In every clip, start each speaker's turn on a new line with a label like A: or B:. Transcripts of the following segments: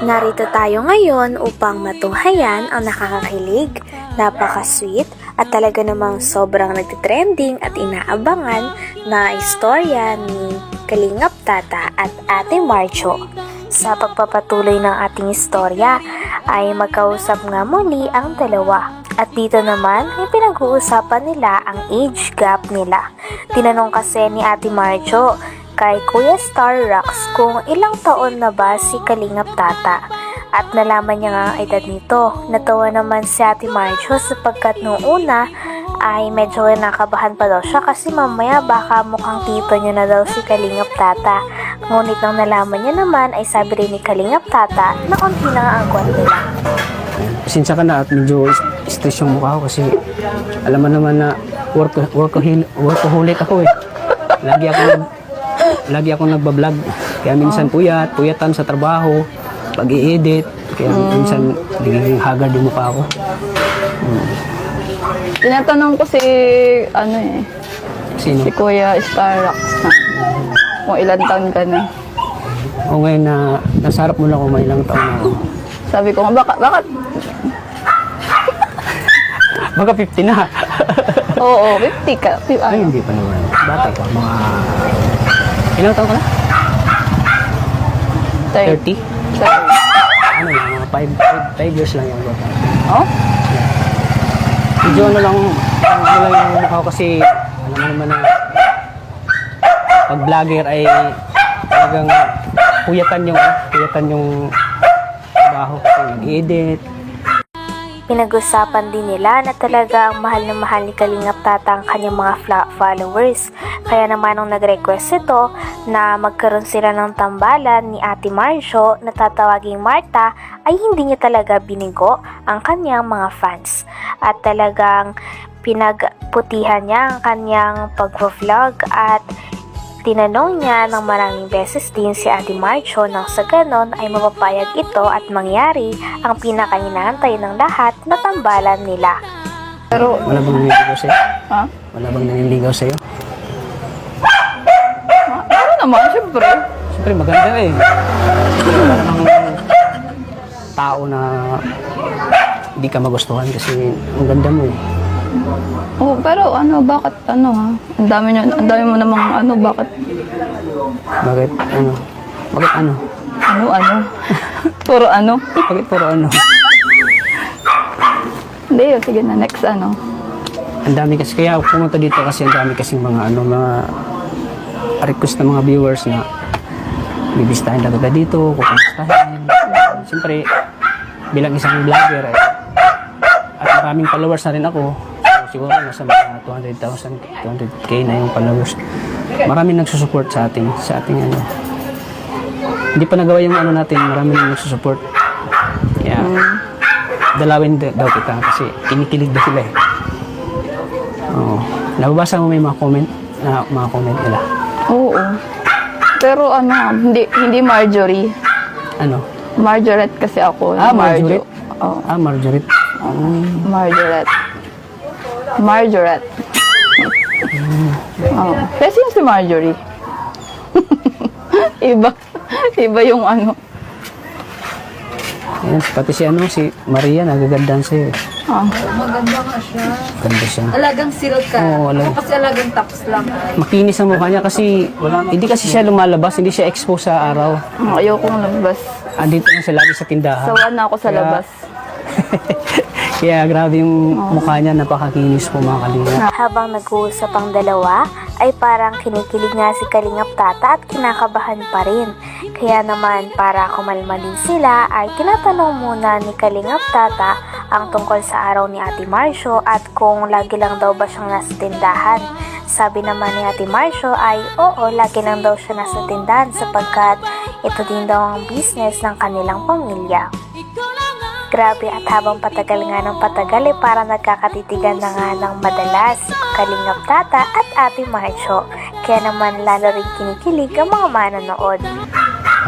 A: Narito tayo ngayon upang matunghayan ang nakakakilig, napaka-sweet at talaga namang sobrang nagtitrending at inaabangan na istorya ni Kalingap Tata at Ate Marjo. Sa pagpapatuloy ng ating istorya ay magkausap nga muli ang dalawa. At dito naman ay pinag-uusapan nila ang age gap nila. Tinanong kasi ni Ate Marjo kay Kuya Star Rocks kung ilang taon na ba si Kalingap Tata. At nalaman niya nga ang edad nito. Natawa naman si Ate Marjo sapagkat noong una ay medyo nakabahan pa daw siya kasi mamaya baka mukhang tito niya na daw si Kalingap Tata. Ngunit nang nalaman niya naman ay sabi rin ni Kalingap Tata na konti lang ang agwat nila.
B: Pasensya ka na at medyo stress yung mukha ko kasi alam mo naman na workaholic ako eh. Lagi ako nagbablog. Kaya minsan puyatan sa trabaho, pag-i-edit. Kaya minsan nagiging haggard yung mukha ko.
C: Tinatanong ko si
B: Sino?
C: si Kuya Star Rocks na kung ilan taon ka na.
B: O ngayon na nasa harap mo lang kung may ilang taon na ako.
C: Sabi ko nga, bakit?
B: Baka 50 na.
C: Oo, 50 ka.
B: Ay, hindi pa naman. Bata ka. Mga... Ilang taon ka na? 30? Ano lang, mga 5 years lang yung bata.
C: Oh?
B: Medyo ano lang yung mukha ko kasi alam mo naman na pag vlogger ay talagang puyatan yung trabaho kasi nag-edit.
A: Pinag-usapan din nila na talagang mahal na mahal ni Kalingap Tata ang kanyang mga followers. Kaya naman nung nag-request ito na magkaroon sila ng tambalan ni Ate Marjo na tatawaging Marta ay hindi niya talaga binigo ang kanyang mga fans. At talagang pinagputihan niya ang kanyang pag-vlog at tinanong niya ng maraming beses din si Ate Marjo nang sa ganon ay mapapayag ito at mangyari ang pinakahinahantay ng lahat na tambalan nila.
C: Pero,
B: Wala bang naniligaw sa'yo?
C: ha?
B: Wala bang naniligaw sa'yo?
C: Ano naman, syempre.
B: Siyempre maganda eh. Parang tao na hindi ka magustuhan kasi ang ganda mo eh.
C: Oh, pero bakit ha? Ang dami mo namang bakit?
B: Bakit ano? Bakit ano?
C: Puro
B: Bakit puro ano?
C: Hindi, sige na, next
B: Ang dami kasi, kaya ako pumunta dito kasi ang dami kasing mga request ng mga viewers na bibistahin talaga dito, kukontahin. Siyempre, bilang isang vlogger at maraming followers na rin ako, so, siguro nasa mga 200,000, 200k na yung followers. Maraming nagsusupport sa ating Hindi pa nagawa yung natin, maraming nagsusupport. Kaya, dalawin daw kita kasi kinikilig daw sila eh. Oo. Nababasa mo may mga comment nila.
C: Oo. Pero hindi Marjorie.
B: Ano?
C: Marjoret kasi ako.
B: Marjorie?
C: Oo.
B: Marjorie.
C: Marjoret. Oh. Kasi yung si Marjorie. Iba yung
B: Ayan, pati si Maria, nagagandaan sa'yo.
D: Maganda nga siya.
B: Ganda siya.
D: Alagang silot ka.
B: Oo,
D: Ako kasi alagang tops lang.
B: Makinis ang mukha niya kasi hindi kasi siya lumalabas, hindi siya exposed sa araw.
C: Ayokong labas.
B: Andito lang siya lagi sa tindahan.
C: Sawa na ako sa labas.
B: Kaya grabe yung mukha niya, napakakinis po mga kalinga.
A: Habang nag-uusap ang dalawa, ay parang kinikilig nga si Kalingap Tata at kinakabahan pa rin. Kaya naman para kumalma din sila ay tinatanong muna ni Kalingap Tata ang tungkol sa araw ni Ate Marjo at kung lagi lang daw ba siyang nasa tindahan. Sabi naman ni Ate Marjo ay oo, lagi lang daw siya nasa tindahan sapagkat ito din daw ang business ng kanilang pamilya. Grabe, at habang patagal nga ng patagal para nagkakatitigan na nga ng madalas si Kalingap Tata at Ate Marjo. Kaya naman lalo rin kinikilig ang mga manonood.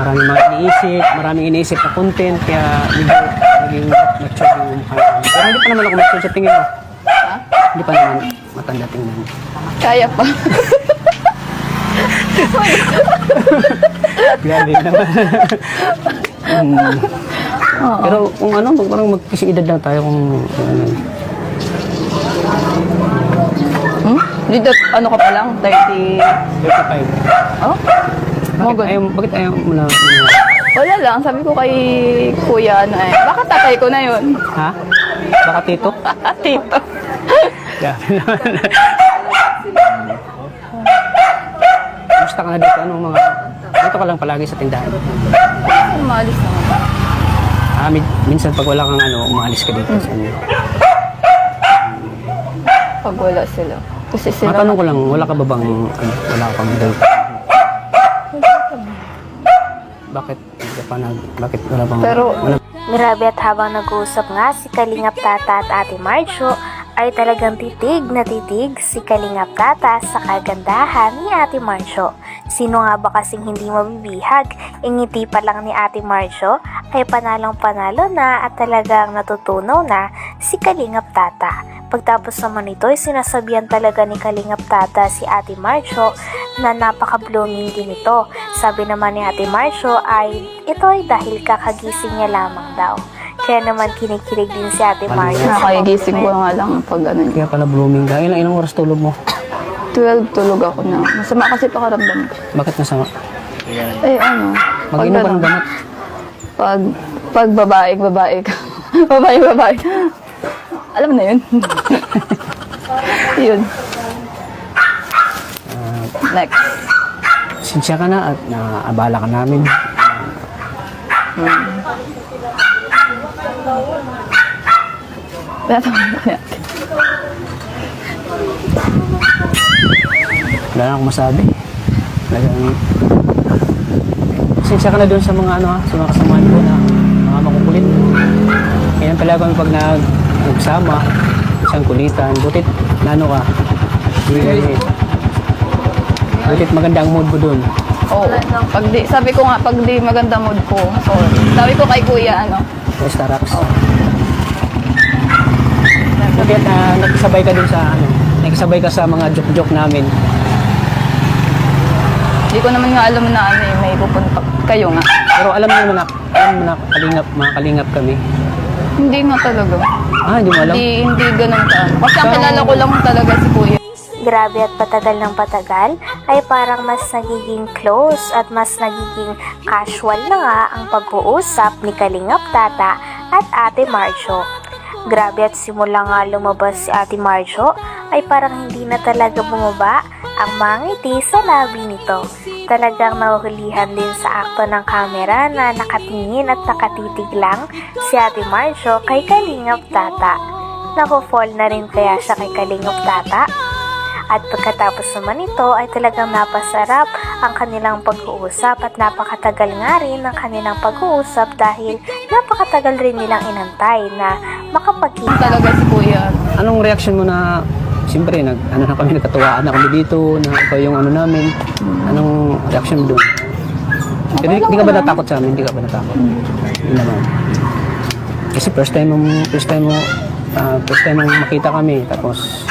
B: Maraming iniisip na content, kaya naging mature yung mukha namin. Pero hindi pa naman ako mature sa tingin mo.
C: Ha?
B: Hindi pa naman matanda tingin mo.
C: Kaya pa.
B: Grabe naman.
C: Oo.
B: Pero kung ano, parang magkising edad lang tayo kung ano.
C: Dito, ano ka pa lang? 30...
B: 35.
C: Oh?
B: Bakit ayaw mo na?
C: Wala lang. Sabi ko kay kuya, ano eh. Baka tatay ko na yun.
B: Ha? Baka tito?
C: Tito.
B: Yeah. Gusto ka na dito? Anong mga... Dito ka lang palagi sa tindahan.
C: Umalis naman.
B: Minsan pag wala kang ano, umalis ka dito sa inyo.
C: Pag wala sila. Kasi sila...
B: Matanong ko lang, wala ka ba bang... Ano, wala ka pang date? Bakit? Bakit wala bang...
C: Pero...
B: Wala,
A: Grabe at habang nag-uusap nga si Kalingap Tata at Ate Marjo, ay talagang titig na titig si Kalingap Tata sa kagandahan ni Ate Marjo. Sino nga ba kasing hindi mabibihag? Ingiti pa lang ni Ate Marjo ay panalong panalo na at talagang natutunaw na si Kalingap Tata. Pagtapos naman ito ay sinasabihan talaga ni Kalingap Tata si Ate Marjo na napaka-blooming din ito. Sabi naman ni Ate Marjo ay ito ay dahil kakagising niya lamang daw. Kaya naman kinikilig din si Ate Marjo.
C: Nakagising ko nga lang pag ano.
B: kaya pala blooming ka. Ilang oras tulog mo?
C: 12 tulog ako na. Masama kasi pakaramdam ko.
B: Bakit masama?
C: Eh ano.
B: Mag-inom ka ng
C: ano,
B: gamot.
C: Pag babae ka. babae. Alam mo na yun. Yun. Next.
B: Sinsya ka na at naabala ka namin. Wala na akong masabi. Talagang... Sinsya ka na doon sa mga ano, sa mga kasamahan ko na mga makukulit. Kaya talaga kami pag nagsama, isang kulitan, butit na ano ka. Butit maganda ang mood mo doon.
C: Oo. Sabi ko nga, pag di maganda mood ko. So, sabi ko kay kuya, ano.
B: Sa Starax. Butit nagsabay ka doon sa ano, nagsabay ka sa mga joke-joke namin.
C: Hindi ko naman nga alam na ano, may pupunta kayo nga.
B: Pero alam mo na kalingap, mga kalingap kami.
C: Hindi nga talaga.
B: Hindi mo alam?
C: Hindi ganun ka. Kasi ang kilala ko lang talaga si kuya.
A: Grabe at patagal ng patagal ay parang mas nagiging close at mas nagiging casual na nga ang pag-uusap ni Kalingap Tata at Ate Marjo. Grabe at simula nga lumabas si Ate Marjo ay parang hindi na talaga bumaba ang mangiti sa labi nito. Talagang nahuhulihan din sa akto ng kamera na nakatingin at nakatitig lang si Ate Marjo kay Kalingap Tata. Nako-fall na rin kaya siya kay Kalingap Tata? At pagkatapos naman ito ay talagang napasarap ang kanilang pag-uusap at napakatagal nga rin ang kanilang pag-uusap dahil napakatagal rin nilang inantay na makapagkita.
C: Talaga si kuya.
B: Anong reaction mo na, siyempre, nagkatuwaan na kami dito, na ikaw yung ano namin. Anong reaction mo doon?
C: Okay
B: Hindi
C: lang
B: ka ba
C: naman.
B: natakot sa amin? Hindi ka ba natakot? Hindi naman. Kasi first time mo makita kami, tapos,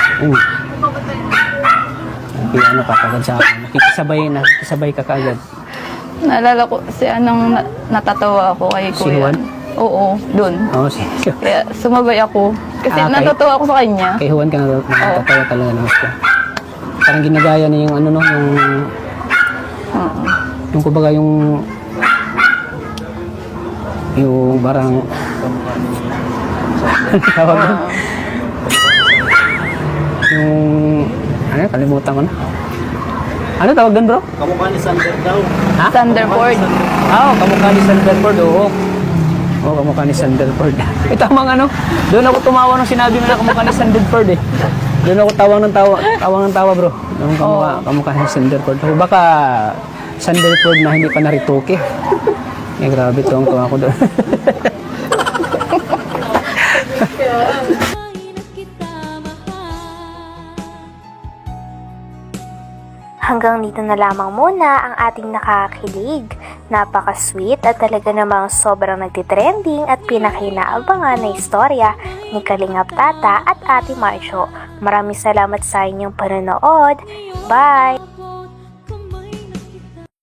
B: ano ka kagad sa akin. Nakikisabay ka kagad.
C: Naalala ko si anong natatawa ako kay
B: Si
C: kuya.
B: Juan?
C: Oo, dun.
B: Oo,
C: Kaya sumabay ako. Kasi natatawa ako sa kanya.
B: kay Juan ka natatawa talaga ng gusto. Parang ginagaya na yung ano no, yung kumbaga yung parang tawag doon. Yung kalimutan ko na. Ano tawag doon, bro?
E: Kamukha ni Sander daw.
B: Ha?
C: Thunderboard.
B: Kamukha ni Sanderford, oo. Oo, kamukha ni Sanderford. Tamang ano, doon ako tumawa nung sinabi mo na kamukha ni Sanderford eh. Doon ako tawang ng tawa, bro. Doon kamukha ni Sanderford. So, baka Sanderford na hindi pa naritoke. Grabe tuwang-tuwa ako doon.
A: Hanggang dito na lamang muna ang ating nakakakilig, napaka-sweet at talaga namang sobrang nagtitrending at pinakinaabangan na istorya ni Kalingap Tata at Ate Marjo. Maraming salamat sa inyong panonood. Bye!